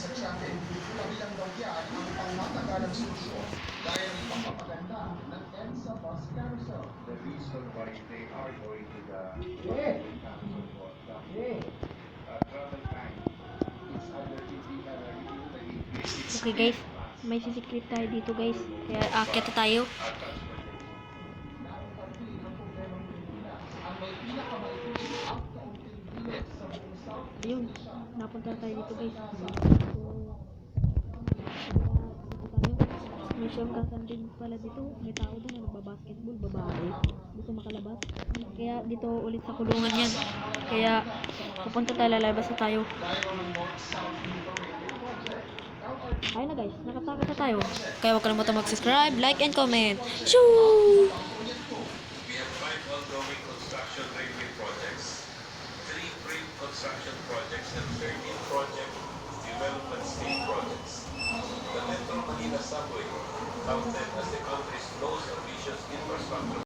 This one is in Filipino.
sa Tiyakin. Kabilang daw yan ang pangmatagalang solusyon dahil pagpapaganda ng EDSA bus carousel. The reason why they are going to the capital for travel time is under the Okay guys, may sisikrit tayo dito guys. Kaya aakyat na tayo. Ayun, napunta na tayo dito guys. May siyang kasandig pala dito. May tao doon na nagbabasketball, babae. Gusto makalabas. Kaya dito ulit sa kulungan yan. Kaya pupunta tayo, lalabas na tayo. Ayun na guys, nakatakas na tayo. Kaya huwag kalimutan mag-subscribe, like, and comment. Shoo! We have 5 ongoing construction railway projects, 3 pre-construction projects, and 13 project development stage projects. The Metro Manila Subway, counted as the country's most ambitious infrastructure